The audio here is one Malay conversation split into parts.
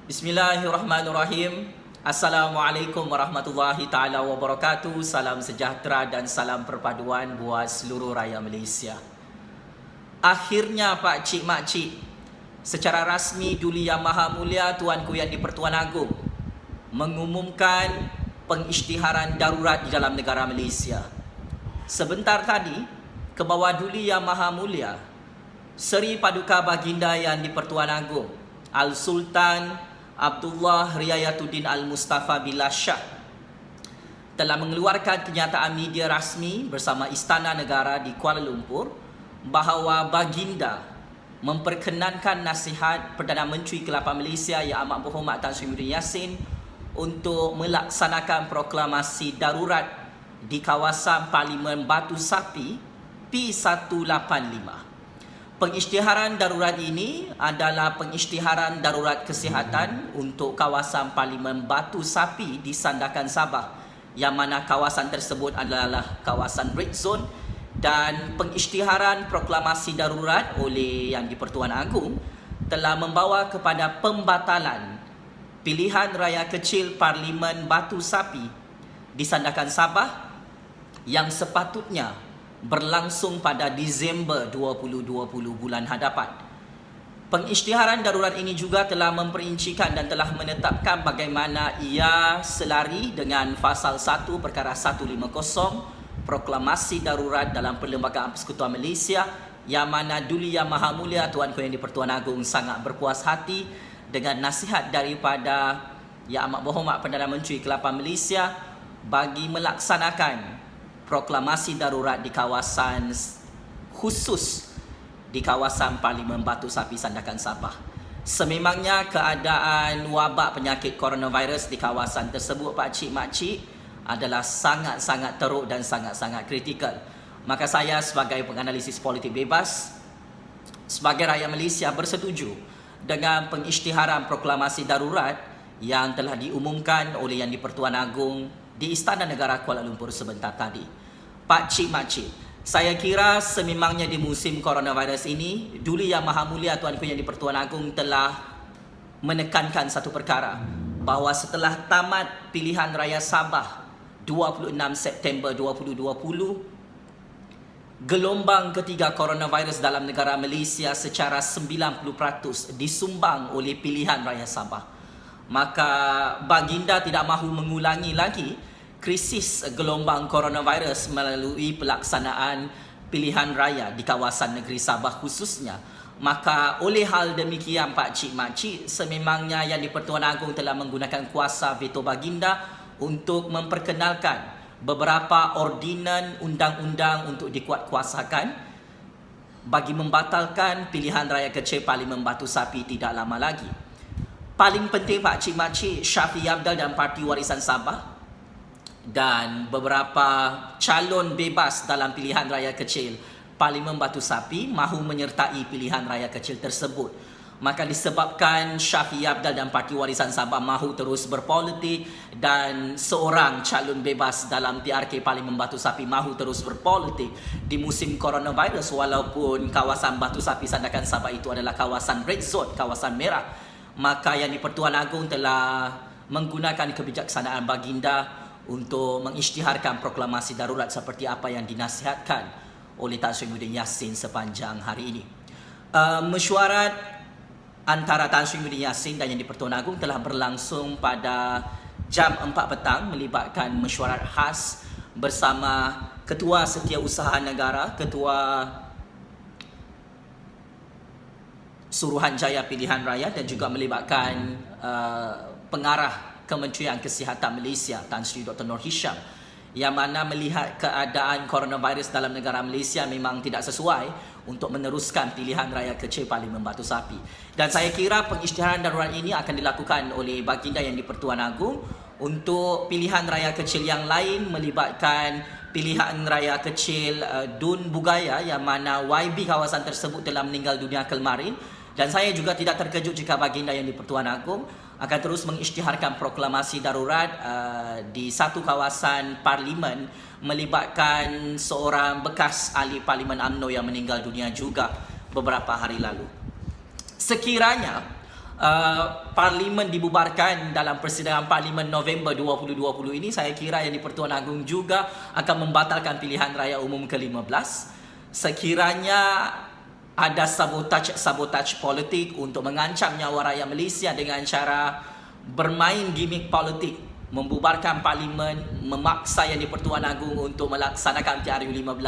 Bismillahirrahmanirrahim. Assalamualaikum warahmatullahi taala wabarakatuh. Salam sejahtera dan salam perpaduan buat seluruh rakyat Malaysia. Akhirnya Pak Cik Mak Cik, secara rasmi Duli Yang Maha Mulia Tuanku Yang di-Pertuan Agong mengumumkan pengisytiharan darurat di dalam negara Malaysia. Sebentar tadi, ke bawah Duli Yang Maha Mulia Seri Paduka Baginda Yang di-Pertuan Agong Al-Sultan Abdullah Riayatuddin Al-Mustafa Billah Shah telah mengeluarkan kenyataan media rasmi bersama Istana Negara di Kuala Lumpur bahawa Baginda memperkenankan nasihat Perdana Menteri Kelapa Malaysia Yang Amat Berhormat Tan Sri Muhyiddin Yassin untuk melaksanakan proklamasi darurat di kawasan Parlimen Batu Sapi P185. Pengisytiharan darurat ini adalah pengisytiharan darurat kesihatan untuk kawasan Parlimen Batu Sapi di Sandakan Sabah, yang mana kawasan tersebut adalah kawasan red zone, dan pengisytiharan proklamasi darurat oleh Yang di-Pertuan Agong telah membawa kepada pembatalan pilihan raya kecil Parlimen Batu Sapi di Sandakan Sabah yang sepatutnya berlangsung pada Disember 2020 bulan hadapan. Pengisytiharan darurat ini juga telah memperincikan dan telah menetapkan bagaimana ia selari dengan Fasal 1 Perkara 150 Proklamasi Darurat dalam Perlembagaan Persekutuan Malaysia, yang mana Duli Yang Maha Mulia Tuanku Yang di-Pertuan Agong sangat berpuas hati dengan nasihat daripada Yang Amat Berhormat Perdana Menteri Kelapa Malaysia bagi melaksanakan proklamasi darurat di kawasan khusus di kawasan Parlimen Batu Sapi Sandakan Sabah. Sememangnya keadaan wabak penyakit coronavirus di kawasan tersebut Pak Cik Mak Cik adalah sangat-sangat teruk dan sangat-sangat kritikal. Maka saya sebagai penganalisis politik bebas, sebagai rakyat Malaysia bersetuju dengan pengisytiharan proklamasi darurat yang telah diumumkan oleh Yang di-Pertuan Agong di Istana Negara Kuala Lumpur sebentar tadi. Pak Cik Mak Cik, saya kira sememangnya di musim coronavirus ini, Duli Yang Maha Mulia Tuanku Yang di-Pertuan Agong telah menekankan satu perkara, bahawa setelah tamat pilihan raya Sabah 26 September 2020, gelombang ketiga coronavirus dalam negara Malaysia secara 90% disumbang oleh pilihan raya Sabah. Maka Baginda tidak mahu mengulangi lagi krisis gelombang coronavirus melalui pelaksanaan pilihan raya di kawasan negeri Sabah khususnya. Maka oleh hal demikian Pak Cik Mak Cik, sememangnya Yang di-Pertuan Agong telah menggunakan kuasa veto Baginda untuk memperkenalkan beberapa ordinan undang-undang untuk dikuatkuasakan bagi membatalkan pilihan raya kecil Parlimen Batu Sapi tidak lama lagi. Paling penting Pak Cik Mak Cik, Shafie Apdal dan Parti Warisan Sabah dan beberapa calon bebas dalam pilihan raya kecil Parlimen Batu Sapi mahu menyertai pilihan raya kecil tersebut. Maka disebabkan Shafie Apdal dan Parti Warisan Sabah mahu terus berpolitik dan seorang calon bebas dalam PRK Parlimen Batu Sapi mahu terus berpolitik di musim coronavirus, walaupun kawasan Batu Sapi Sandakan Sabah itu adalah kawasan red zone, kawasan merah, maka Yang di-Pertuan Agong telah menggunakan kebijaksanaan Baginda untuk mengisytiharkan proklamasi darurat seperti apa yang dinasihatkan oleh Tan Sri Muhyiddin Yassin sepanjang hari ini. Mesyuarat antara Tan Sri Muhyiddin Yassin dan Yang di-Pertuan Agong telah berlangsung pada jam 4 petang melibatkan mesyuarat khas bersama Ketua Setiausaha Negara, Ketua Suruhanjaya Pilihan Raya dan juga melibatkan pengarah Kementerian Kesihatan Malaysia Tan Sri Dr. Noor Hisham, yang mana melihat keadaan coronavirus dalam negara Malaysia memang tidak sesuai untuk meneruskan pilihan raya kecil Parlimen Batu Sapi. Dan saya kira pengisytiharan darurat ini akan dilakukan oleh Baginda Yang di-Pertuan Agong untuk pilihan raya kecil yang lain melibatkan pilihan raya kecil Dun Bugaya, yang mana YB kawasan tersebut telah meninggal dunia kemarin. Dan saya juga tidak terkejut jika Baginda Yang di-Pertuan Agong akan terus mengisytiharkan proklamasi darurat di satu kawasan parlimen melibatkan seorang bekas ahli Parlimen UMNO yang meninggal dunia juga beberapa hari lalu. Sekiranya Parlimen dibubarkan dalam persidangan Parlimen November 2020 ini, saya kira Yang di-Pertuan Agong juga akan membatalkan pilihan raya umum ke-15 sekiranya ada sabotaj politik untuk mengancam nyawa rakyat Malaysia dengan cara bermain gimmick politik, membubarkan Parlimen, memaksa Yang di-Pertuan Agong untuk melaksanakan PRU 15.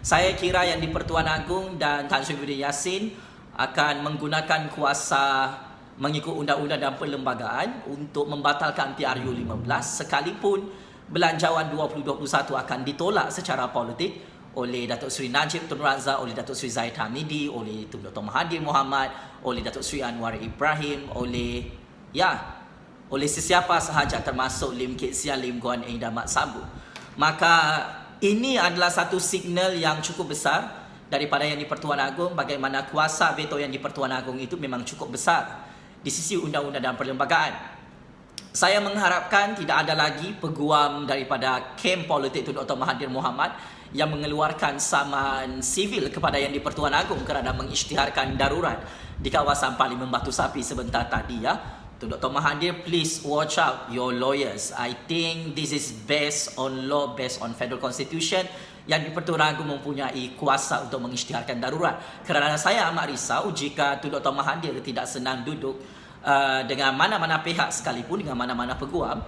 Saya kira Yang di-Pertuan Agong dan Tan Sri Muhyiddin Yassin akan menggunakan kuasa mengikut undang-undang dan perlembagaan untuk membatalkan PRU 15 sekalipun belanjawan 2021 akan ditolak secara politik oleh Datuk Seri Najib Tun Razak, oleh Datuk Seri Zahid Hamidi, oleh Tun Dr. Mahathir Mohamad, oleh Datuk Seri Anwar Ibrahim, oleh sesiapa sahaja termasuk Lim Kit Sian, Lim Guan Eng dan Mat Sabu. Maka ini adalah satu signal yang cukup besar daripada Yang di-Pertuan Agong bagaimana kuasa veto Yang di-Pertuan Agong itu memang cukup besar di sisi undang-undang dan perlembagaan. Saya mengharapkan tidak ada lagi peguam daripada kem politik Tun Dr. Mahathir Mohamad yang mengeluarkan saman sivil kepada Yang di-Pertuan Agong kerana mengisytiharkan darurat di kawasan Parlimen Batu Sapi sebentar tadi ya. Tun Dr. Mahathir, please watch out your lawyers. I think this is based on law, based on federal constitution. Yang di-Pertuan Agong mempunyai kuasa untuk mengisytiharkan darurat. Kerana saya amat risau jika Tun Dr. Mahathir tidak senang duduk dengan mana-mana pihak sekalipun, dengan mana-mana peguam.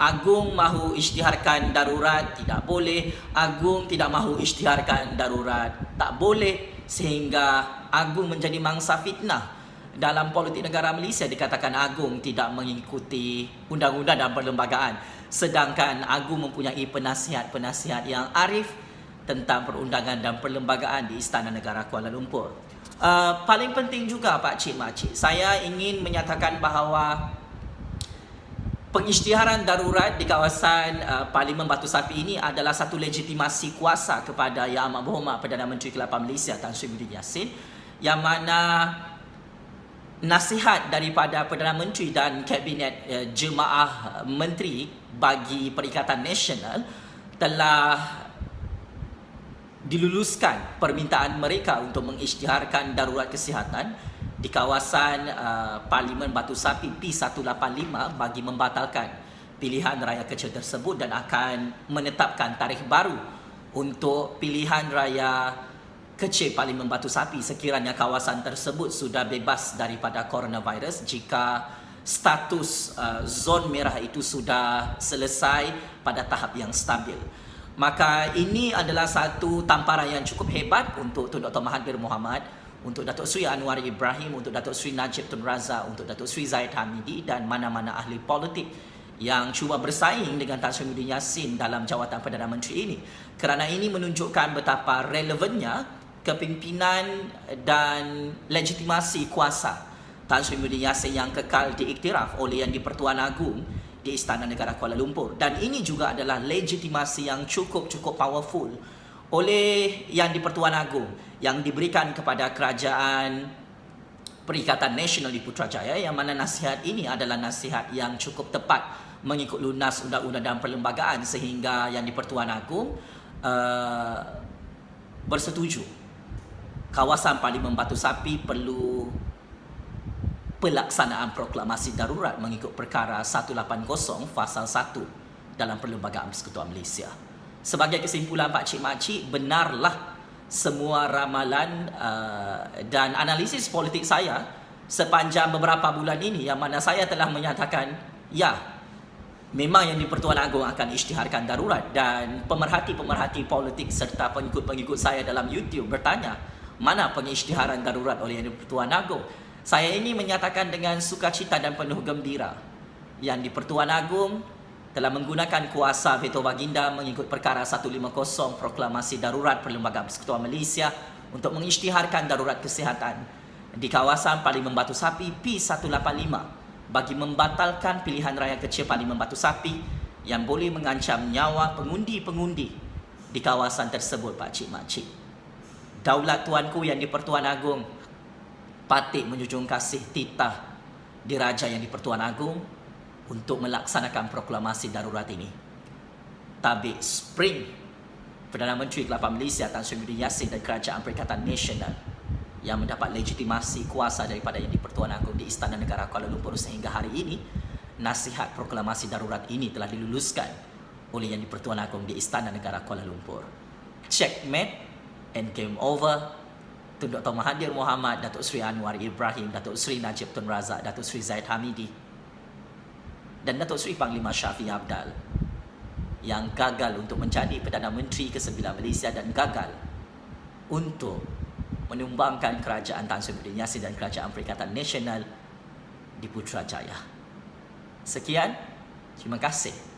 Agong mahu isytiharkan darurat, tidak boleh. Agong tidak mahu isytiharkan darurat, tak boleh. Sehingga Agong menjadi mangsa fitnah. Dalam politik negara Malaysia dikatakan Agong tidak mengikuti undang-undang dan perlembagaan, sedangkan Agong mempunyai penasihat-penasihat yang arif tentang perundangan dan perlembagaan di Istana Negara Kuala Lumpur. Paling penting juga Pak Cik Makcik, saya ingin menyatakan bahawa pengisytiharan darurat di kawasan Parlimen Batu Sapi ini adalah satu legitimasi kuasa kepada Yang Amat Berhormat Perdana Menteri ke-8 Malaysia Tan Sri Muhyiddin Yassin, yang mana nasihat daripada Perdana Menteri dan Kabinet Jemaah Menteri bagi Perikatan Nasional telah diluluskan permintaan mereka untuk mengisytiharkan darurat kesihatan di kawasan Parlimen Batu Sapi P185 bagi membatalkan pilihan raya kecil tersebut dan akan menetapkan tarikh baru untuk pilihan raya kecil Parlimen Batu Sapi sekiranya kawasan tersebut sudah bebas daripada coronavirus, jika status zon merah itu sudah selesai pada tahap yang stabil. Maka ini adalah satu tamparan yang cukup hebat untuk Tun Dr. Mahathir Mohamad, untuk Datuk Seri Anwar Ibrahim, untuk Datuk Seri Najib Tun Razak, untuk Datuk Seri Zahid Hamidi dan mana-mana ahli politik yang cuba bersaing dengan Tan Sri Muhyiddin Yassin dalam jawatan Perdana Menteri ini. Kerana ini menunjukkan betapa relevannya kepimpinan dan legitimasi kuasa Tan Sri Muhyiddin Yassin yang kekal diiktiraf oleh Yang di-Pertuan Agong di Istana Negara Kuala Lumpur. Dan ini juga adalah legitimasi yang cukup powerful oleh Yang di-Pertuan Agong yang diberikan kepada Kerajaan Perikatan Nasional di Putrajaya, yang mana nasihat ini adalah nasihat yang cukup tepat mengikut lunas undang-undang dan perlembagaan, sehingga Yang di-Pertuan Agong bersetuju kawasan Parlimen Batu Sapi perlu pelaksanaan proklamasi darurat mengikut perkara 180 Fasal 1 dalam Perlembagaan Persekutuan Malaysia. Sebagai kesimpulan Pak Cik Makcik, benarlah semua ramalan dan analisis politik saya sepanjang beberapa bulan ini, yang mana saya telah menyatakan ya, memang Yang di-Pertuan Agong akan isytiharkan darurat, dan pemerhati-pemerhati politik serta pengikut-pengikut saya dalam YouTube bertanya, mana pengisytiharan darurat oleh Yang di-Pertuan Agong? Saya ini menyatakan dengan sukacita dan penuh gembira, Yang di-Pertuan Agong telah menggunakan kuasa veto baginda mengikut perkara 150 Proklamasi Darurat Perlembagaan Persekutuan Malaysia untuk mengisytiharkan darurat kesihatan di kawasan Parlimen Batu Sapi P185 bagi membatalkan pilihan raya kecil Parlimen Batu Sapi yang boleh mengancam nyawa pengundi-pengundi di kawasan tersebut Pak Cik Makcik. Daulat tuanku Yang di-Pertuan Agong patut menjunjung kasih titah diraja Yang di-Pertuan Agong untuk melaksanakan proklamasi darurat ini. Tabik Spring, Perdana Menteri ke-8 Malaysia Tan Sri Muhyiddin Yassin dan Kerajaan Perikatan Nasional yang mendapat legitimasi kuasa daripada Yang di-Pertuan Agong di Istana Negara Kuala Lumpur sehingga hari ini, nasihat proklamasi darurat ini telah diluluskan oleh Yang di-Pertuan Agong di Istana Negara Kuala Lumpur. Checkmate and game over. Tun Dr. Mahathir Mohamad, Datuk Seri Anwar Ibrahim, Datuk Seri Najib Tun Razak, Datuk Seri Zaid Hamidi dan Datuk Seri Panglima Shafie Apdal yang gagal untuk menjadi Perdana Menteri ke-9 Malaysia dan gagal untuk menumbangkan kerajaan Tan Sri Muhyiddin Yassin dan kerajaan Perikatan Nasional di Putrajaya. Sekian, terima kasih.